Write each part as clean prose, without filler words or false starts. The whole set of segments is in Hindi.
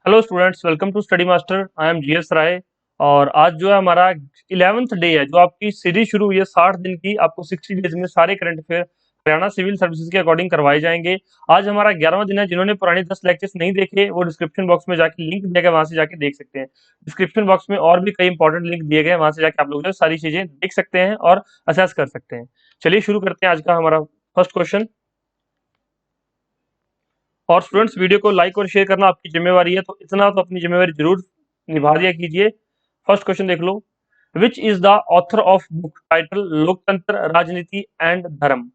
Hello students, welcome to study master. I am GS Rai. और आज जो है हमारा 11th डे है, जो आपकी सीरीज शुरू हुई है 60 दिन की। आपको 60 डेज में सारे current affair Haryana civil services के अकॉर्डिंग करवाए जाएंगे। आज हमारा 11वां दिन है। जिन्होंने पुराने 10 लेक्चर्स नहीं देखे वो डिस्क्रिप्शन बॉक्स में जाके लिंक दिया गया, वहां से जाके देख सकते हैं। डिस्क्रिप्शन बॉक्स में और भी कई इंपॉर्टेंट लिंक दिए गए हैं, वहां से जाके आप लोग जो है सारी चीजें देख सकते हैं और असेस कर सकते हैं। चलिए शुरू करते हैं आज का हमारा फर्स्ट क्वेश्चन। और स्टूडेंट्स, वीडियो को लाइक और शेयर करना आपकी जिम्मेवारी है, तो इतना तो अपनी जिम्मेवारी जरूर निभा दिया कीजिए। फर्स्ट क्वेश्चन देख लो। Which is the author of book title लोकतंत्र, राजनीति एंड धर्म।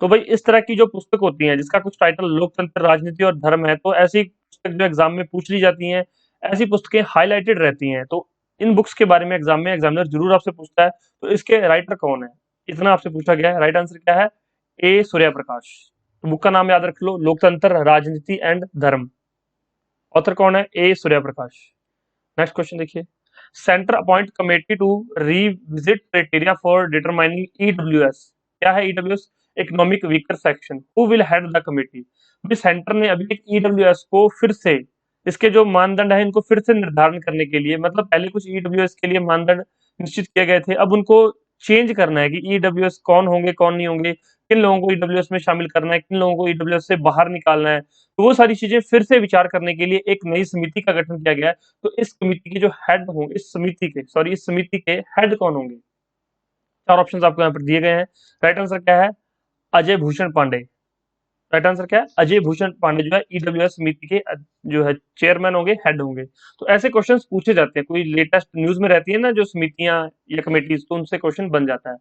तो भाई इस तरह की जो पुस्तक होती है जिसका कुछ टाइटल लोकतंत्र, राजनीति और धर्म है, तो ऐसी पुस्तक जो एग्जाम में पूछ ली जाती हैं, ऐसी पुस्तकें हाईलाइटेड रहती हैं। तो इन बुक्स के बारे में एग्जाम में एग्जामिनर जरूर आपसे पूछता है। तो इसके राइटर कौन है, इतना आपसे पूछा गया है। राइट आंसर क्या है? ए सूर्य प्रकाश। तो बुक का नाम याद रख लो, लोकतंत्र, राजनीति एंड धर्म। ऑथर कौन है? A Surya Prakash. Next question देखिए। Centre appoint committee to revisit criteria for determining EWS. क्या है EWS? Economic weaker section. Who will head the committee? भी सेंटर ने अभी एक ईडब्ल्यूएस को फिर से, इसके जो मानदंड है इनको फिर से निर्धारण करने के लिए, मतलब पहले कुछ ईडब्ल्यूएस के लिए मानदंड निश्चित किए गए थे, अब उनको चेंज करना है कि ईडब्ल्यूएस कौन होंगे कौन नहीं होंगे, किन लोगों को ईडब्ल्यूएस में शामिल करना है, किन लोगों को ईडब्ल्यूएस से बाहर निकालना है। तो वो सारी चीजें फिर से विचार करने के लिए एक नई समिति का गठन किया गया है। तो इस कमिटी के जो हेड होंगे, इस समिति के हेड कौन होंगे? चार ऑप्शंस आपको यहाँ पर दिए गए हैं। राइट आंसर क्या है? अजय भूषण पांडे। राइट आंसर क्या है? अजय भूषण पांडे जो है ईडब्ल्यूएस समिति के जो है चेयरमैन होंगे, हेड होंगे। तो ऐसे क्वेश्चंस पूछे जाते हैं, कोई लेटेस्ट न्यूज में रहती है ना जो समितियां या कमेटीज, तो उनसे क्वेश्चन बन जाता है।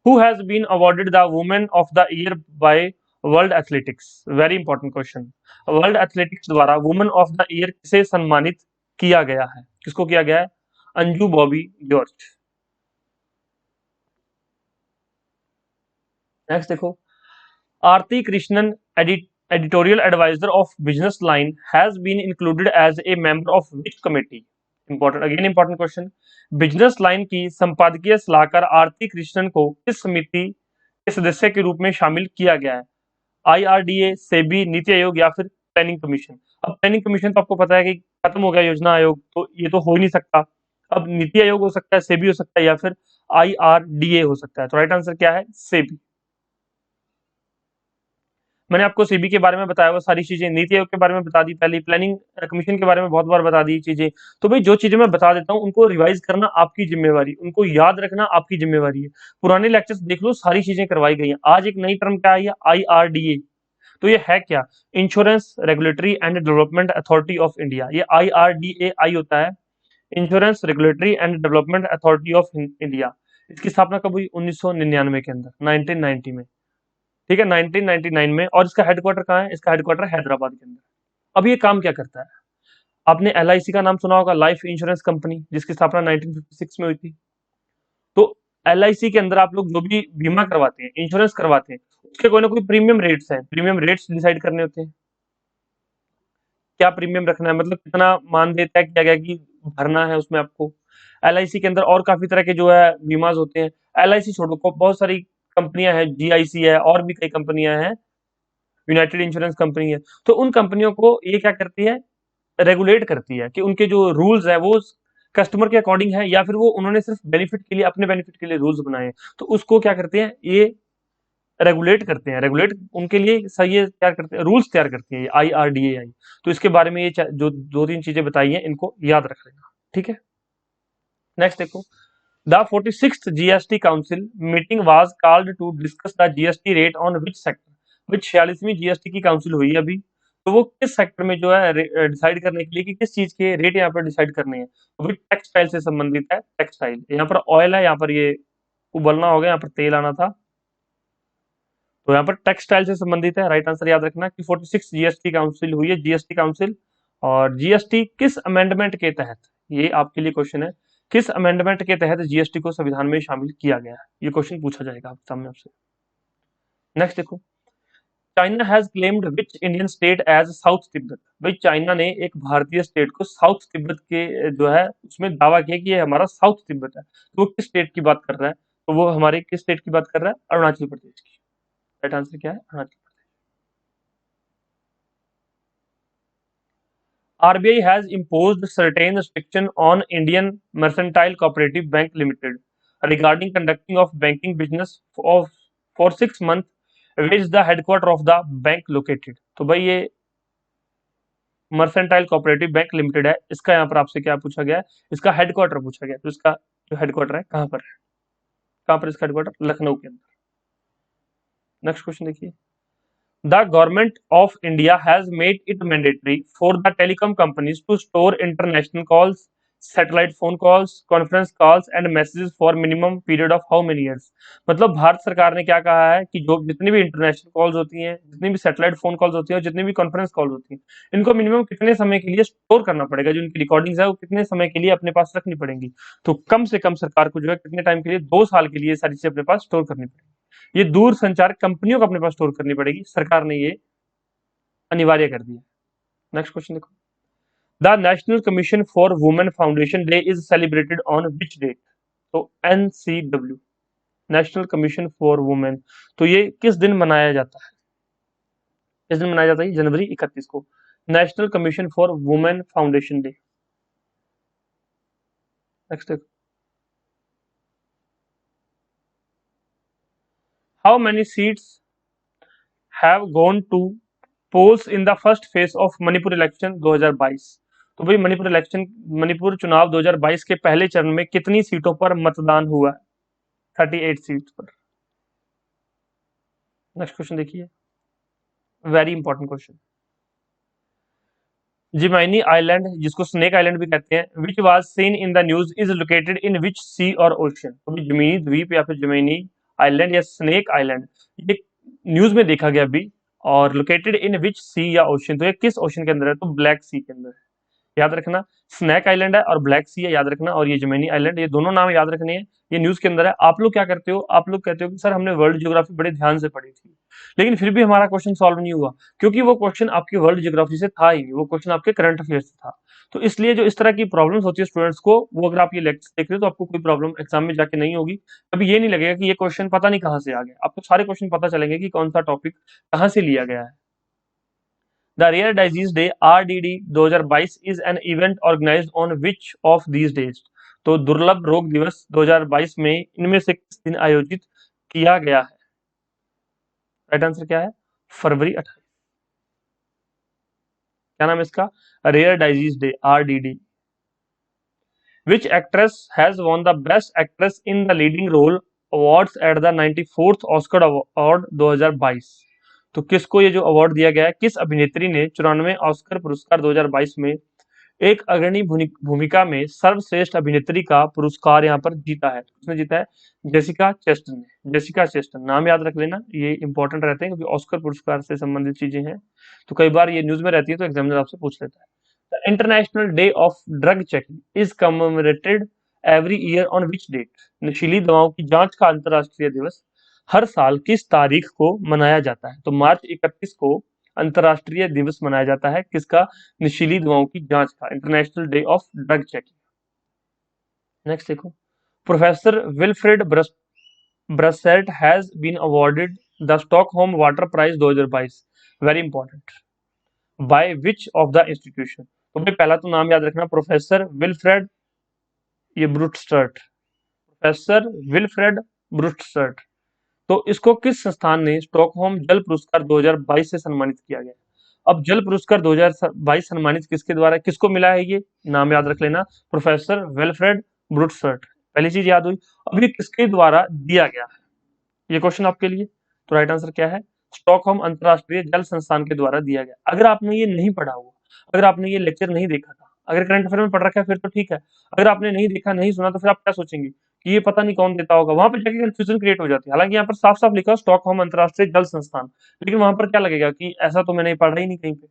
Who has been awarded the Woman of the Year by world athletics? Very important question. World athletics द्वारा वुमन ऑफ द ईयर किसे सम्मानित किया गया है? किसको किया गया है? अंजू बॉबी जॉर्ज। नेक्स्ट देखो। Aarti Krishnan, editorial adviser of business line, has been included as a member of which committee? Important, again important question. Business line की संपादकीय सलाहकार आरती कृष्णन को किस समिति के सदस्य के रूप में शामिल किया गया है? आईआरडीए, सेबी, नीति आयोग या फिर प्लानिंग कमीशन। अब प्लानिंग कमीशन तो आपको पता है कि खत्म हो गया, योजना आयोग, तो ये तो हो ही नहीं सकता। अब नीति आयोग हो सकता है, सेबी हो सकता है या फिर आईआरडीए हो सकता है। तो राइट आंसर क्या है? सेबी। मैंने आपको सेबी के बारे में बताया वो सारी चीजें, नीति आयोग के बारे में बता दी, पहले प्लानिंग कमीशन के बारे में बहुत बार बता दी चीजें। तो भाई जो चीजें मैं बता देता हूँ उनको रिवाइज करना आपकी जिम्मेवारी, उनको याद रखना आपकी जिम्मेवारी है। पुराने लेक्चर्स देख लो, सारी चीजें करवाई गई हैं। आज एक नई टर्म क्या आई है? आईआरडीए। तो ये है क्या? Insurance regulatory and development authority of India. ये आई होता है, insurance regulatory and development authority of India. इसकी स्थापना कब हुई? 1999 के अंदर, 1990 में। ठीक है, 1999 में। और इसका हेडक्वार्टर कहाँ है? इसका हेडक्वार्टर हैदराबाद के अंदर। अब ये काम क्या करता है? आपने एलआईसी का नाम सुना होगा, लाइफ इंश्योरेंस कंपनी, जिसकी स्थापना 1956 में हुई थी। तो एलआईसी के अंदर आप लोग जो भी बीमा करवाते हैं, इंश्योरेंस करवाते हैं, उसके कोई ना कोई प्रीमियम रेट्स हैं, प्रीमियम रेट्स डिसाइड करने होते हैं। क्या प्रीमियम रखना है, मतलब कितना मानदेय तय किया गया कि भरना है उसमें आपको। एलआईसी के अंदर और काफी तरह के जो है बीमाज होते हैं। एलआईसी छोड़ो, बहुत सारी कंपनियां हैं, जीआईसी है और भी कई कंपनियां हैं, यूनाइटेड इंश्योरेंस कंपनी है। तो उन कंपनियों को ये क्या करती है? रेगुलेट करती है कि उनके जो रूल्स है वो कस्टमर के अकॉर्डिंग है या फिर वो उन्होंने सिर्फ बेनिफिट के लिए, अपने बेनिफिट के लिए रूल्स बनाए हैं। तो उसको क्या करते हैं? ये रेगुलेट करते हैं, रेगुलेट उनके लिए सही है, तैयार करते हैं, रूल्स तैयार करती है आईआरडीए। तो इसके बारे में ये जो दो तीन चीजें बताई हैं इनको याद रख लेना। ठीक है, नेक्स्ट देखो। The 46th GST council meeting was called to discuss the GST rate on which sector. Which 46वीं जीएसटी की काउंसिल हुई है अभी, तो वो किस सेक्टर में जो है डिसाइड करने के लिए कि किस चीज के रेट यहाँ पर डिसाइड करने हैं। वो भी टेक्सटाइल से संबंधित है। टेक्सटाइल, यहाँ पर ऑयल है, यहाँ पर ये उबलना हो गया, यहाँ पर तेल आना था, तो यहाँ पर टेक्सटाइल से संबंधित है। राइट आंसर याद रखना कि 46 जीएसटी काउंसिल हुई है, जीएसटी काउंसिल। और जीएसटी किस अमेंडमेंट के तहत, ये आपके लिए क्वेश्चन है, किस अमेंडमेंट के तहत जीएसटी को संविधान में शामिल किया गया है? ये क्वेश्चन पूछा जाएगा आप सामने आपसे। नेक्स्ट देखो। China has claimed which Indian state as south Tibet. भाई चाइना ने एक भारतीय स्टेट को साउथ तिब्बत के जो है उसमें दावा किया कि ये हमारा साउथ तिब्बत है। तो वो किस स्टेट की बात कर रहा है? तो वो हमारे किस स्टेट की बात कर रहा है? अरुणाचल प्रदेश की। राइट आंसर क्या है? Arunachal. RBI has imposed certain restriction on Indian Mercantile Cooperative Bank Limited regarding conducting of banking business of for 6 months. Where is the headquarter of the bank located? तो भाई ये मर्सेंटाइल कोऑपरेटिव बैंक लिमिटेड है, इसका यहाँ पर आपसे क्या पूछा गया है, इसका हेडक्वार्टर पूछा गया, तो इसका जो हेडक्वार्टर है कहाँ पर है, कहाँ पर इसका हेडक्वार्टर, लखनऊ के अंदर। नेक्स्ट क्वेश्चन देखिए, the government of India has made it mandatory for the telecom companies to store international calls, satellite phone calls, conference calls and messages for minimum period of how many years. मतलब भारत सरकार ने क्या कहा है कि जो जितनी भी इंटरनेशनल कॉल्स होती हैं, जितनी भी सैटेलाइट फोन कॉल्स होती हैं और जितनी भी कॉन्फ्रेंस कॉल्स होती हैं, इनको मिनिमम कितने समय के लिए स्टोर करना पड़ेगा, जो इनकी रिकॉर्डिंग्स है वो कितने समय के लिए अपने पास रखनी पड़ेंगी। तो कम से कम सरकार को जो है कितने टाइम के लिए, 2 साल के लिए सारी चीजें अपने पास स्टोर करनी पड़ेगी। ये दूर संचार कंपनियों को अपने पास स्टोर करनी पड़ेगी, सरकार ने ये अनिवार्य कर दिया। नेक्स्ट क्वेश्चन देखो, the national commission for women foundation day is celebrated on which date? तो NCW, national commission for women, तो ये किस दिन मनाया जाता है, किस दिन मनाया जाता है? जनवरी 31 को, national commission for women foundation day. Next देखो, how many seats have gone to polls in the first phase of Manipur election 2022? तो भाई मणिपुर चुनाव 2022 के पहले चरण में कितनी सीटों पर मतदान हुआ? 38 सीट पर। नेक्स्ट क्वेश्चन देखिए, very important question, Zmiinyi island, जिसको स्नेक आइलैंड भी कहते हैं, which was seen in the news, is located in which sea और ओशन? तो जमीनी द्वीप या फिर जिमाइनी आइलैंड या स्नेक आइलैंड, ये न्यूज में देखा गया अभी, और लोकेटेड इन विच सी या ओशन, तो ये किस ओशन के अंदर है? तो ब्लैक सी के अंदर है, याद रखना। स्नैक आइलैंड है और ब्लैक सी है, याद रखना, और ये जमीनी आइलैंड, ये दोनों नाम याद रखने हैं। ये न्यूज के अंदर है। आप लोग क्या करते हो, आप लोग कहते हो कि सर हमने वर्ल्ड ज्योग्राफी बड़े ध्यान से पढ़ी थी, लेकिन फिर भी हमारा क्वेश्चन सॉल्व नहीं हुआ, क्योंकि वो क्वेश्चन आपकी वर्ल्ड ज्योग्राफी से था ही नहीं, वो क्वेश्चन आपके करंट अफेयर से था। तो इसलिए जो इस तरह की प्रॉब्लम्स होती है स्टूडेंट्स को, वो अगर आप ये लेक्चर देख रहे हो तो आपको कोई प्रॉब्लम एग्जाम में जाके नहीं होगी। कभी ये नहीं लगेगा कि ये क्वेश्चन पता नहीं कहाँ से आ गया, आपको सारे क्वेश्चन पता चलेंगे कि कौन सा टॉपिक कहाँ से लिया गया है। The Rare Disease Day RDD 2022 is an event organized on which of these days? तो दुर्लभ रोग दिवस 2022 में इनमें से किस दिन आयोजित किया गया है? राइट आंसर क्या है? फरवरी 28। क्या नाम है इसका? Rare disease day, RDD। Which actress has won the Best Actress in the Leading Role awards at the 94th Oscar Award 2022? तो किसको ये जो अवार्ड दिया गया है, किस अभिनेत्री ने 94वें ऑस्कर पुरस्कार 2022 में एक अग्रणी भूमिका में सर्वश्रेष्ठ अभिनेत्री का पुरस्कार यहाँ पर जीता है? उसने जीता है जेसिका चेस्टन ने। जेसिका चेस्टन नाम याद रख लेना, ये इंपॉर्टेंट रहते हैं क्योंकि ऑस्कर पुरस्कार से संबंधित चीजें हैं, तो कई बार ये न्यूज में रहती है तो एग्जामिनर आपसे पूछ लेता है। The international day of drug checking is commemorated every year on which date? नशीली दवाओं की जांच का अंतर्राष्ट्रीय दिवस हर साल किस तारीख को मनाया जाता है? तो मार्च 31 को अंतर्राष्ट्रीय दिवस मनाया जाता है किसका? नशीली दवाओं की जांच का, international day of drug checking. Next देखो, professor Wilfried Brutsaert has been awarded the Stockholm water prize 2022, very important, by which of the institution? तो भाई पहला तो नाम याद रखना, प्रोफेसर विल्फ्रेड ये ब्रूटस्टर्ट, प्रोफेसर विल्फ्रेड ब्रूटस्टर्ट। तो इसको किस संस्थान ने स्टॉकहोम जल पुरस्कार 2022 से सम्मानित किया गया? अब जल पुरस्कार 2022 सम्मानित किसके द्वारा, किसको मिला है? ये नाम याद रख लेना, प्रोफेसर विल्फ्रेड ब्रूटसर्ट। पहली चीज याद हुई। अब ये किसके द्वारा दिया गया है, ये क्वेश्चन आपके लिए। तो राइट आंसर क्या है? स्टॉकहोम अंतरराष्ट्रीय जल संस्थान के द्वारा दिया गया। अगर आपने ये नहीं पढ़ा हुआ, अगर आपने ये लेक्चर नहीं देखा था, अगर करंट अफेयर में पढ़ रखा है फिर तो ठीक है, अगर आपने नहीं देखा नहीं सुना तो फिर आप क्या सोचेंगे कि ये पता नहीं कौन देता होगा, वहां पर जाके कंफ्यूजन क्रिएट हो जाती है। हालांकि यहाँ पर साफ साफ लिखा है स्टॉकहोम अंतरराष्ट्रीय जल संस्थान, लेकिन वहां पर क्या लगेगा कि ऐसा तो मैंने पढ़ा ही नहीं कहीं पे,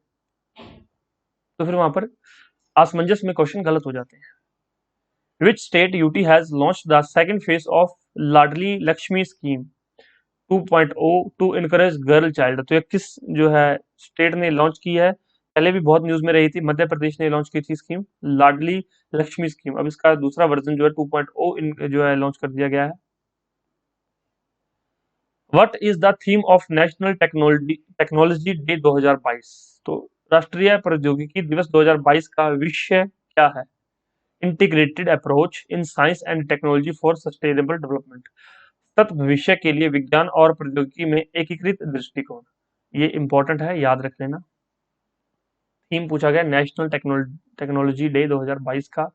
तो फिर वहां पर असमंजस में क्वेश्चन गलत हो जाते हैं। Which state UT has launch the second phase of Ladli Lakshmi scheme 2.0 to encourage girl child? तो ये किस जो है स्टेट ने लॉन्च की है? पहले भी बहुत न्यूज में रही थी, मध्य प्रदेश ने लॉन्च की थी स्कीम लाडली लक्ष्मी स्कीम। अब इसका दूसरा वर्जन जो है 2.0 जो है लॉन्च कर दिया गया है। What is the theme of national technology day 2022? तो राष्ट्रीय प्रौद्योगिकी दिवस 2022 का विषय क्या है? Integrated approach in science and technology for sustainable development. सतत भविष्य के लिए विज्ञान और प्रौद्योगिकी में एकीकृत दृष्टिकोण। ये इंपॉर्टेंट है, याद रख लेना। थीम पूछा गया नेशनल टेक्नोलॉजी डे 2022 का,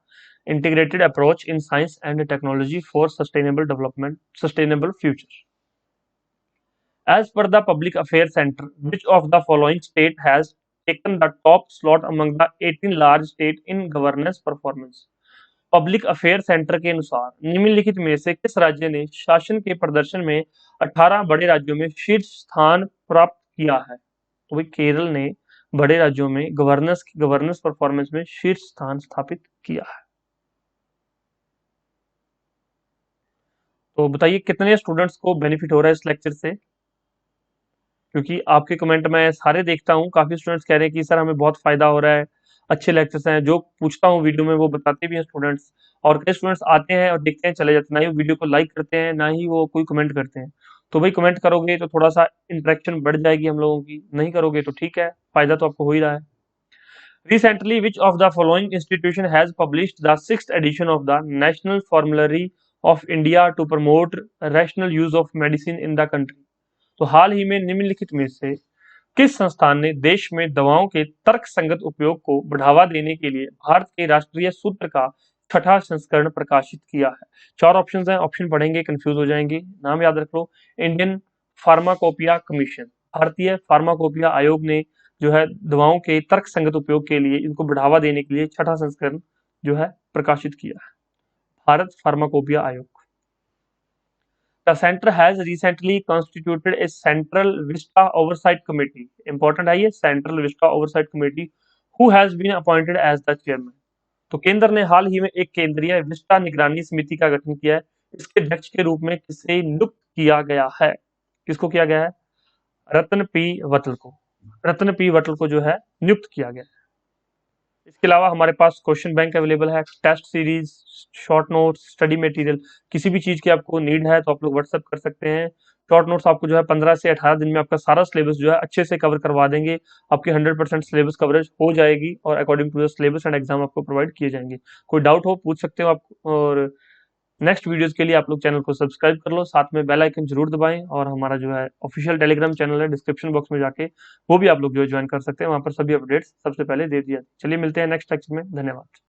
integrated approach in science and technology for sustainable development, sustainable future. As per the Public Affairs Center, which of the following state has taken the top slot among the 18 large states in governance performance? Public affair centre के अनुसार निम्नलिखित में से किस राज्य ने शासन के प्रदर्शन में 18 बड़े राज्यों में शीर्ष स्थान प्राप्त किया है? तो भाई केरल ने बड़े राज्यों में गवर्नेंस परफॉर्मेंस में शीर्ष स्थान स्थापित किया है। तो बताइए कितने स्टूडेंट्स को बेनिफिट हो रहा है इस लेक्चर से? क्योंकि आपके कमेंट मैं सारे देखता हूँ, काफी स्टूडेंट्स कह रहे हैं कि सर हमें बहुत फायदा हो रहा है, अच्छे लेक्चर्स हैं, जो पूछता हूँ वीडियो में वो बताते भी हैं स्टूडेंट्स। और कई स्टूडेंट्स आते हैं और देखते हैं चले जाते हैं, ना ही वो वीडियो को लाइक करते हैं ना ही वो कोई कमेंट करते हैं। तो भाई कमेंट करोगे तो थोड़ा सा इंटरेक्शन बढ़ जाएगी हम लोगों की, नहीं करोगे तो ठीक है, फायदा तो आपको हो ही रहा है। Recently, which of the following institution has published the 6th edition of the National Formulary of India to promote rational use of medicine in the country? तो हाल ही में निम्नलिखित में से किस संस्थान ने देश में दवाओं के तर्कसंगत उपयोग को बढ़ावा देने के लिए भारत के राष्ट्रीय सूत्र का 6ठा संस्करण प्रकाशित किया है? 4 ऑप्शंस हैं, ऑप्शन पढ़ेंगे कंफ्यूज हो जाएंगे। नाम याद रख लो, इंडियन फार्माकोपिया कमीशन, भारतीय फार्माकोपिया आयोग ने जो है दवाओं के तर्कसंगत उपयोग के लिए, इनको बढ़ावा देने के लिए 6ठा संस्करण जो है प्रकाशित किया है, भारत फार्माकोपिया आयोग। The center has recently constituted a Central Vista Oversight Committee. Important है ये Central Vista Oversight Committee, who has been appointed as the chairman. तो केंद्र ने हाल ही में एक केंद्रीय विस्टा निगरानी समिति का गठन किया है। इसके अध्यक्ष के रूप में किसे नियुक्त किया गया है? किसको किया गया है? रतन पी वटल को, रतन पी वटल को जो है नियुक्त किया गया है। इसके अलावा हमारे पास क्वेश्चन बैंक अवेलेबल है, test series, short notes, study material, किसी भी चीज की आपको नीड है तो आप लोग व्हाट्सएप कर सकते हैं। शॉर्ट नोट्स आपको जो है 15 से 18 दिन में आपका सारा सिलेबस जो है अच्छे से कवर करवा देंगे, आपकी 100% सिलेबस कवरेज हो जाएगी और according to the syllabus and exam आपको प्रोवाइड किए जाएंगे। कोई डाउट हो पूछ सकते हो आप, और नेक्स्ट वीडियोस के लिए आप लोग चैनल को सब्सक्राइब कर लो, साथ में बेल आइकन जरूर दबाएं, और हमारा जो है ऑफिशियल टेलीग्राम चैनल है डिस्क्रिप्शन बॉक्स में जाके वो भी आप लोग जो है ज्वाइन कर सकते हैं, वहां पर सभी अपडेट्स सबसे पहले दे दिया। चलिए मिलते हैं नेक्स्ट लेक्चर में, धन्यवाद।